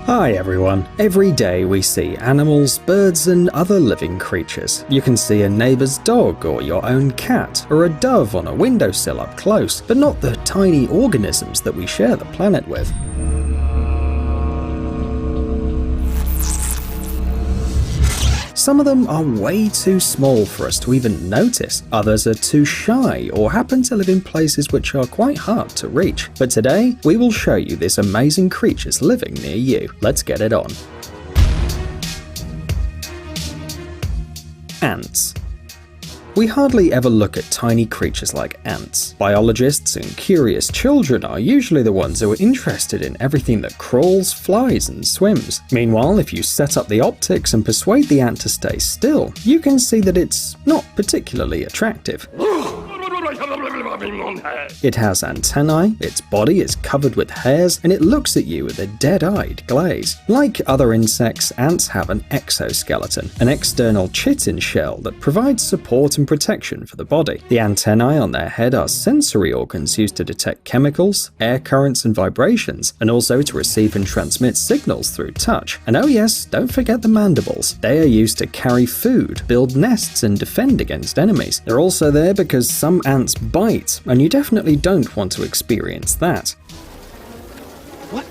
Hi everyone. Every day we see animals, birds and other living creatures. You can see a neighbor's dog or your own cat or a dove on a windowsill up close, but not the tiny organisms that we share the planet with. Some of them are way too small for us to even notice, others are too shy or happen to live in places which are quite hard to reach. But today, we will show you these amazing creatures living near you. Let's get it on. Ants. We hardly ever look at tiny creatures like ants. Biologists and curious children are usually the ones who are interested in everything that crawls, flies, and swims. Meanwhile, if you set up the optics and persuade the ant to stay still, you can see that it's not particularly attractive. It has antennae, its body is covered with hairs, and it looks at you with a dead-eyed glaze. Like other insects, ants have an exoskeleton, an external chitin shell that provides support and protection for the body. The antennae on their head are sensory organs used to detect chemicals, air currents, and vibrations, and also to receive and transmit signals through touch. And oh yes, don't forget the mandibles. They are used to carry food, build nests, and defend against enemies. They're also there because some ants bite, and you definitely don't want to experience that. What?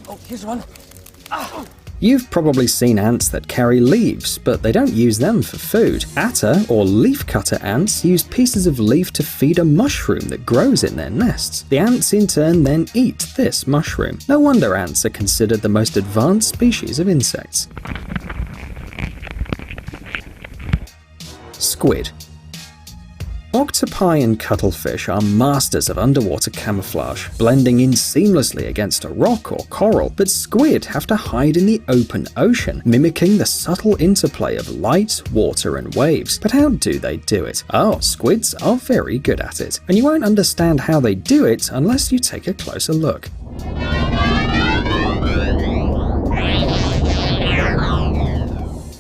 Oh, here's one. Oh. You've probably seen ants that carry leaves, but they don't use them for food. Atta, or leafcutter ants, use pieces of leaf to feed a mushroom that grows in their nests. The ants in turn then eat this mushroom. No wonder ants are considered the most advanced species of insects. Squid. Octopi and cuttlefish are masters of underwater camouflage, blending in seamlessly against a rock or coral, but squid have to hide in the open ocean, mimicking the subtle interplay of light, water, and waves. But how do they do it? Oh, squids are very good at it, and you won't understand how they do it unless you take a closer look.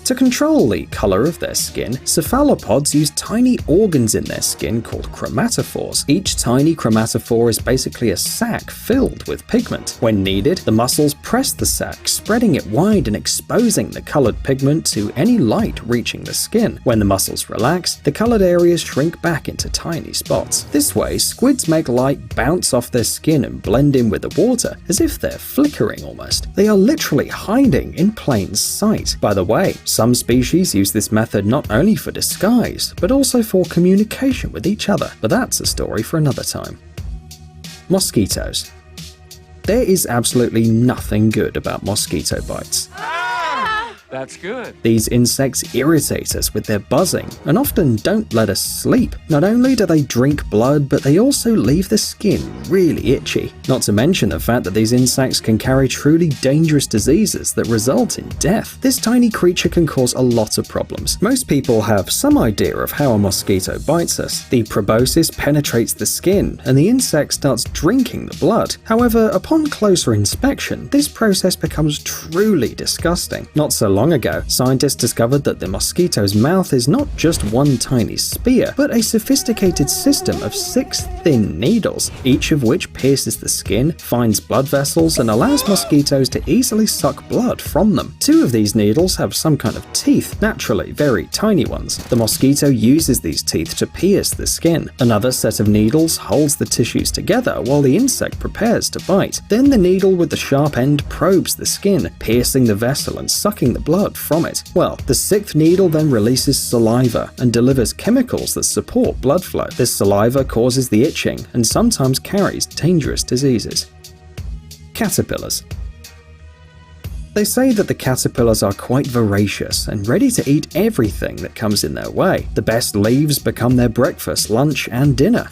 To control the color of their skin, cephalopods use tiny organs in their skin called chromatophores. Each tiny chromatophore is basically a sac filled with pigment. When needed, the muscles press the sac, spreading it wide and exposing the colored pigment to any light reaching the skin. When the muscles relax, the colored areas shrink back into tiny spots. This way, squids make light bounce off their skin and blend in with the water, as if they're flickering almost. They are literally hiding in plain sight. By the way, some species use this method not only for disguise, but also for communication with each other, but that's a story for another time. Mosquitoes. There is absolutely nothing good about mosquito bites. That's good. These insects irritate us with their buzzing and often don't let us sleep. Not only do they drink blood, but they also leave the skin really itchy. Not to mention the fact that these insects can carry truly dangerous diseases that result in death. This tiny creature can cause a lot of problems. Most people have some idea of how a mosquito bites us. The proboscis penetrates the skin and the insect starts drinking the blood. However, upon closer inspection, this process becomes truly disgusting. Not so long ago, scientists discovered that the mosquito's mouth is not just one tiny spear, but a sophisticated system of 6 thin needles, each of which pierces the skin, finds blood vessels, and allows mosquitoes to easily suck blood from them. 2 of these needles have some kind of teeth, naturally very tiny ones. The mosquito uses these teeth to pierce the skin. Another set of needles holds the tissues together while the insect prepares to bite. Then the needle with the sharp end probes the skin, piercing the vessel and sucking the blood from it. Well, the 6th needle then releases saliva and delivers chemicals that support blood flow. This saliva causes the itching and sometimes carries dangerous diseases. Caterpillars. They say that the caterpillars are quite voracious and ready to eat everything that comes in their way. The best leaves become their breakfast, lunch, and dinner.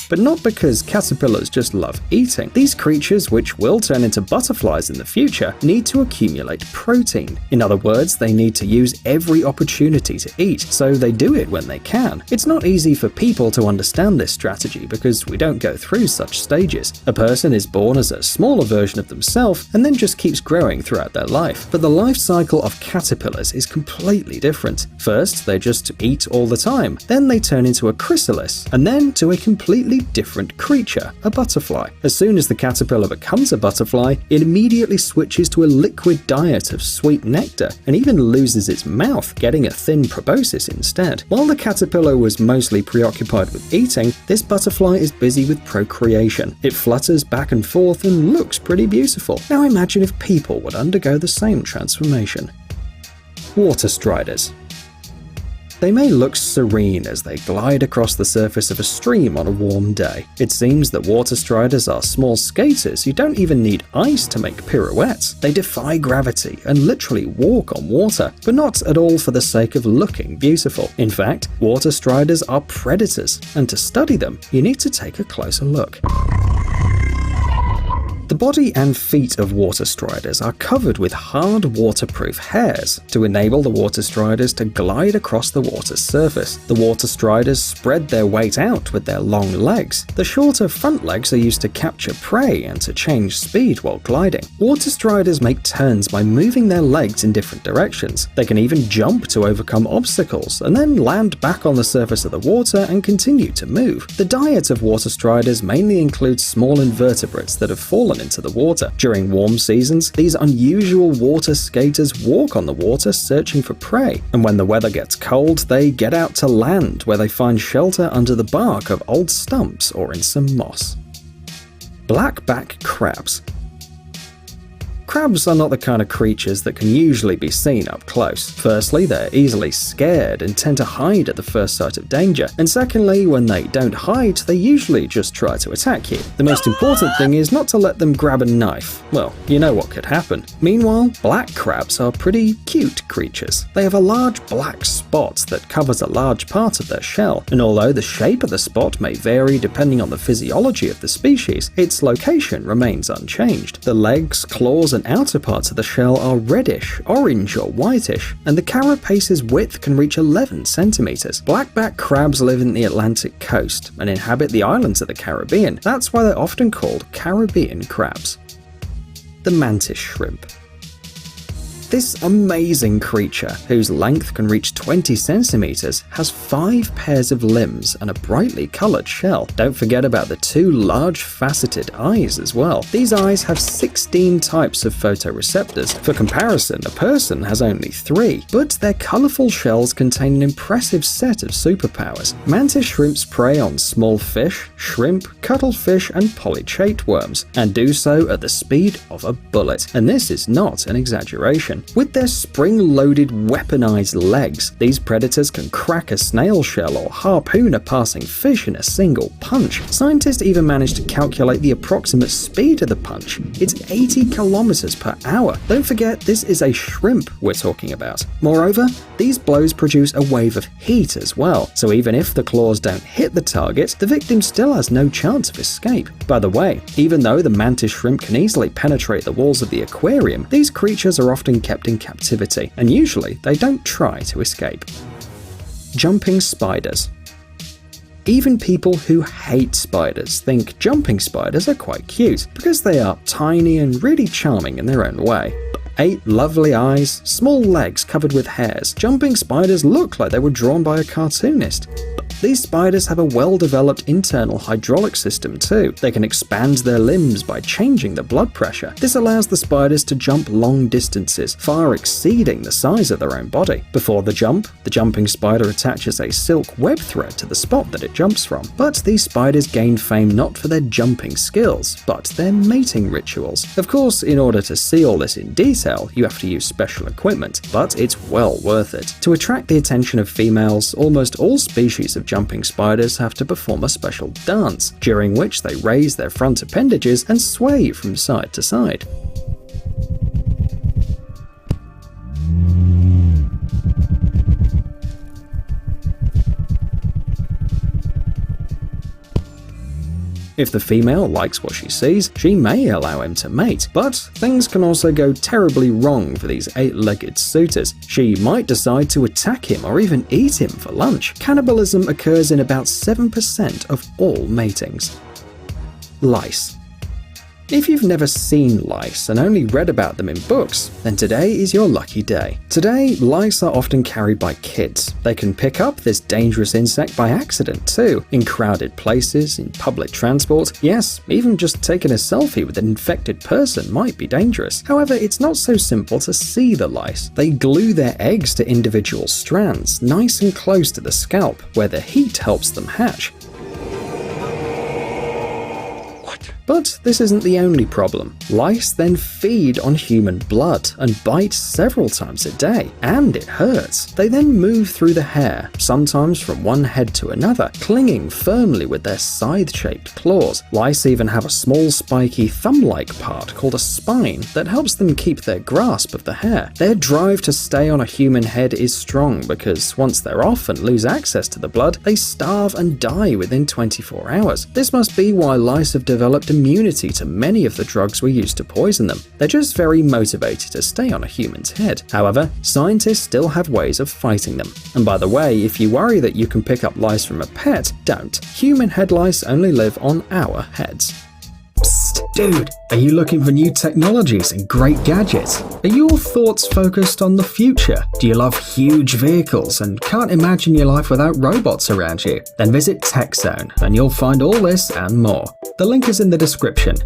But not because caterpillars just love eating. These creatures, which will turn into butterflies in the future, need to accumulate protein. In other words, they need to use every opportunity to eat, so they do it when they can. It's not easy for people to understand this strategy because we don't go through such stages. A person is born as a smaller version of themselves and then just keeps growing throughout their life. But the life cycle of caterpillars is completely different. First, they just eat all the time. Then they turn into a chrysalis, and then to a completely completely different creature, a butterfly. As soon as the caterpillar becomes a butterfly, it immediately switches to a liquid diet of sweet nectar and even loses its mouth, getting a thin proboscis instead. While the caterpillar was mostly preoccupied with eating, this butterfly is busy with procreation. It flutters back and forth and looks pretty beautiful. Now imagine if people would undergo the same transformation. Water striders. They may look serene as they glide across the surface of a stream on a warm day. It seems that water striders are small skaters who don't even need ice to make pirouettes. They defy gravity and literally walk on water, but not at all for the sake of looking beautiful. In fact, water striders are predators, and to study them, you need to take a closer look. The body and feet of water striders are covered with hard waterproof hairs to enable the water striders to glide across the water's surface. The water striders spread their weight out with their long legs. The shorter front legs are used to capture prey and to change speed while gliding. Water striders make turns by moving their legs in different directions. They can even jump to overcome obstacles and then land back on the surface of the water and continue to move. The diet of water striders mainly includes small invertebrates that have fallen into the water. During warm seasons, these unusual water skaters walk on the water searching for prey, and when the weather gets cold, they get out to land where they find shelter under the bark of old stumps or in some moss. Blackback crabs. Crabs are not the kind of creatures that can usually be seen up close. Firstly, they're easily scared and tend to hide at the first sight of danger. And secondly, when they don't hide, they usually just try to attack you. The most important thing is not to let them grab a knife. Well, you know what could happen. Meanwhile, black crabs are pretty cute creatures. They have a large black spot that covers a large part of their shell, and although the shape of the spot may vary depending on the physiology of the species, its location remains unchanged. The legs, claws, and outer parts of the shell are reddish, orange, or whitish, and the carapace's width can reach 11 centimeters. Blackback crabs live in the Atlantic coast and inhabit the islands of the Caribbean. That's why they're often called Caribbean crabs. The mantis shrimp. This amazing creature, whose length can reach 20 centimeters, has 5 pairs of limbs and a brightly colored shell. Don't forget about the 2 large faceted eyes as well. These eyes have 16 types of photoreceptors. For comparison, a person has only 3, but their colorful shells contain an impressive set of superpowers. Mantis shrimps prey on small fish, shrimp, cuttlefish, and polychaete worms, and do so at the speed of a bullet. And this is not an exaggeration. With their spring-loaded, weaponized legs, these predators can crack a snail shell or harpoon a passing fish in a single punch. Scientists even managed to calculate the approximate speed of the punch. It's 80 kilometers per hour. Don't forget, this is a shrimp we're talking about. Moreover, these blows produce a wave of heat as well, so even if the claws don't hit the target, the victim still has no chance of escape. By the way, even though the mantis shrimp can easily penetrate the walls of the aquarium, these creatures are often kept in captivity, and usually they don't try to escape. Jumping spiders. Even people who hate spiders think jumping spiders are quite cute, because they are tiny and really charming in their own way. 8 lovely eyes, small legs covered with hairs. Jumping spiders look like they were drawn by a cartoonist. These spiders have a well-developed internal hydraulic system too. They can expand their limbs by changing the blood pressure. This allows the spiders to jump long distances, far exceeding the size of their own body. Before the jump, the jumping spider attaches a silk web thread to the spot that it jumps from. But these spiders gain fame not for their jumping skills, but their mating rituals. Of course, in order to see all this in detail, you have to use special equipment, but it's well worth it. To attract the attention of females, almost all species of jumping spiders have to perform a special dance, during which they raise their front appendages and sway from side to side. If the female likes what she sees, she may allow him to mate, but things can also go terribly wrong for these 8-legged suitors. She might decide to attack him or even eat him for lunch. Cannibalism occurs in about 7% of all matings. Lice. If you've never seen lice and only read about them in books, then today is your lucky day. Today, lice are often carried by kids. They can pick up this dangerous insect by accident too, in crowded places, in public transport. Yes, even just taking a selfie with an infected person might be dangerous. However, it's not so simple to see the lice. They glue their eggs to individual strands, nice and close to the scalp, where the heat helps them hatch. But this isn't the only problem. Lice then feed on human blood and bite several times a day, and it hurts. They then move through the hair, sometimes from one head to another, clinging firmly with their scythe-shaped claws. Lice even have a small spiky thumb-like part called a spine that helps them keep their grasp of the hair. Their drive to stay on a human head is strong because once they're off and lose access to the blood, they starve and die within 24 hours. This must be why lice have developed immunity to many of the drugs we use to poison them. They're just very motivated to stay on a human's head. However, scientists still have ways of fighting them. And by the way, if you worry that you can pick up lice from a pet, don't. Human head lice only live on our heads. Psst, dude, are you looking for new technologies and great gadgets? Are your thoughts focused on the future? Do you love huge vehicles and can't imagine your life without robots around you? Then visit TechZone and you'll find all this and more. The link is in the description.